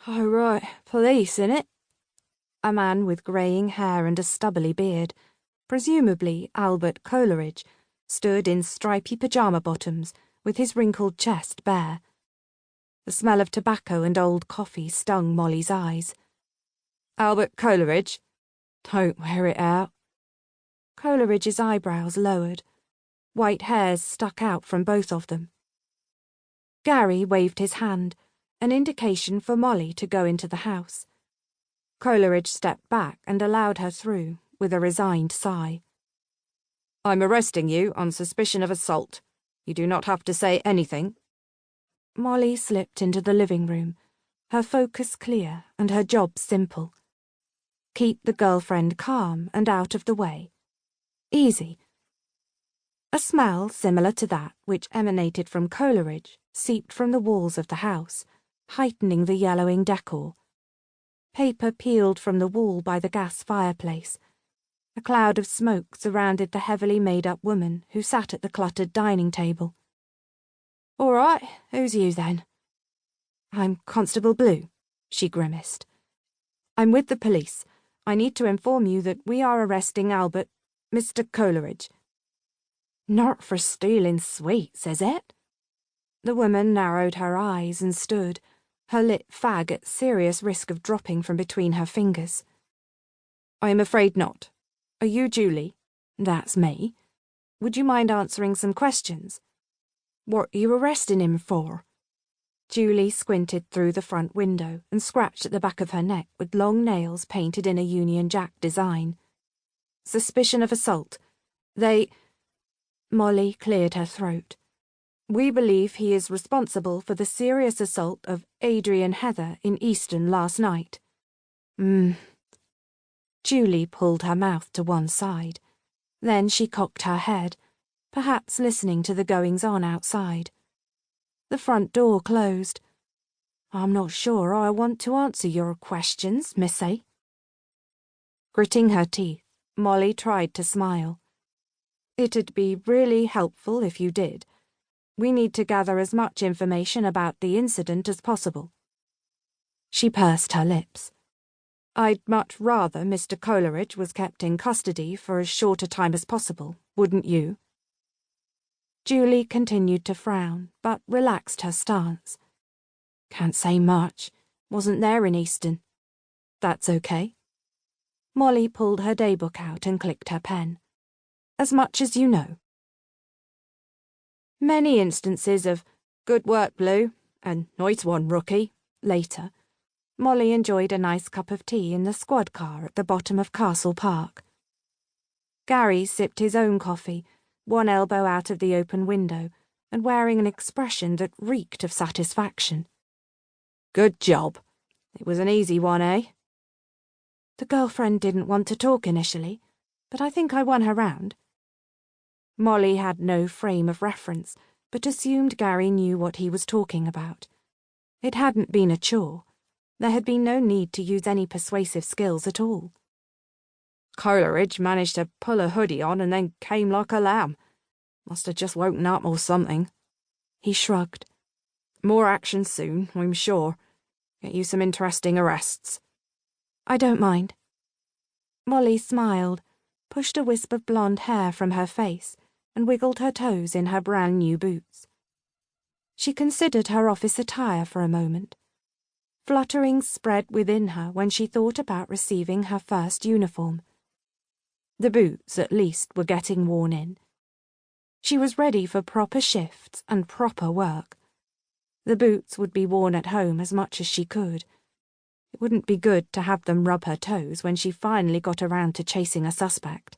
Oh, right, police, innit? A man with greying hair and a stubbly beard, presumably Albert Coleridge, stood in stripy pyjama bottoms with his wrinkled chest bare. The smell of tobacco and old coffee stung Molly's eyes. Albert Coleridge? Don't wear it out. Coleridge's eyebrows lowered. White hairs stuck out from both of them. Gary waved his hand, an indication for Molly to go into the house. Coleridge stepped back and allowed her through, with a resigned sigh. I'm arresting you on suspicion of assault. You do not have to say anything. Molly slipped into the living room, her focus clear and her job simple. Keep the girlfriend calm and out of the way. Easy. A smell similar to that which emanated from Coleridge seeped from the walls of the house, heightening the yellowing decor. Paper peeled from the wall by the gas fireplace. A cloud of smoke surrounded the heavily made-up woman who sat at the cluttered dining table. All right, who's you then? I'm Constable Blue, she grimaced. I'm with the police. I need to inform you that we are arresting Mr. Coleridge. Not for stealing sweets, is it? The woman narrowed her eyes and stood, her lit fag at serious risk of dropping from between her fingers. I am afraid not. Are you Julie? That's me. Would you mind answering some questions? What are you arresting him for? Julie squinted through the front window and scratched at the back of her neck with long nails painted in a Union Jack design. Suspicion of assault. Molly cleared her throat. We believe he is responsible for the serious assault of Adrian Heather in Easton last night. Julie pulled her mouth to one side. Then she cocked her head, perhaps listening to the goings-on outside. The front door closed. I'm not sure I want to answer your questions, missy. Gritting her teeth, Molly tried to smile. It'd be really helpful if you did. We need to gather as much information about the incident as possible. She pursed her lips. I'd much rather Mr. Coleridge was kept in custody for as short a time as possible, wouldn't you? Julie continued to frown, but relaxed her stance. Can't say much. Wasn't there in Easton. That's okay. Molly pulled her daybook out and clicked her pen. As much as you know. Many instances of good work, Blue, and nice one, rookie. Later, Molly enjoyed a nice cup of tea in the squad car at the bottom of Castle Park. Gary sipped his own coffee, one elbow out of the open window, and wearing an expression that reeked of satisfaction. Good job. It was an easy one, eh? The girlfriend didn't want to talk initially, but I think I won her round. Molly had no frame of reference, but assumed Gary knew what he was talking about. It hadn't been a chore. There had been no need to use any persuasive skills at all. Coleridge managed to pull a hoodie on and then came like a lamb. Must have just woken up or something. He shrugged. More action soon, I'm sure. Get you some interesting arrests. I don't mind. Molly smiled, pushed a wisp of blonde hair from her face, and wiggled her toes in her brand-new boots. She considered her office attire for a moment. Flutterings spread within her when she thought about receiving her first uniform. The boots, at least, were getting worn in. She was ready for proper shifts and proper work. The boots would be worn at home as much as she could. It wouldn't be good to have them rub her toes when she finally got around to chasing a suspect.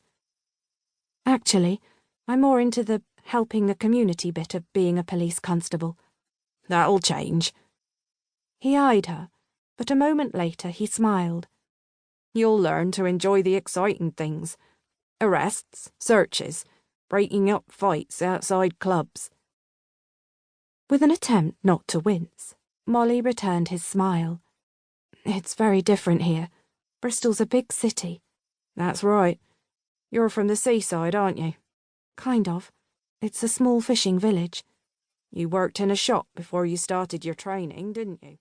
Actually, I'm more into the helping the community bit of being a police constable. That'll change. He eyed her, but a moment later he smiled. You'll learn to enjoy the exciting things. Arrests, searches, breaking up fights outside clubs. With an attempt not to wince, Molly returned his smile. It's very different here. Bristol's a big city. That's right. You're from the seaside, aren't you? Kind of. It's a small fishing village. You worked in a shop before you started your training, didn't you?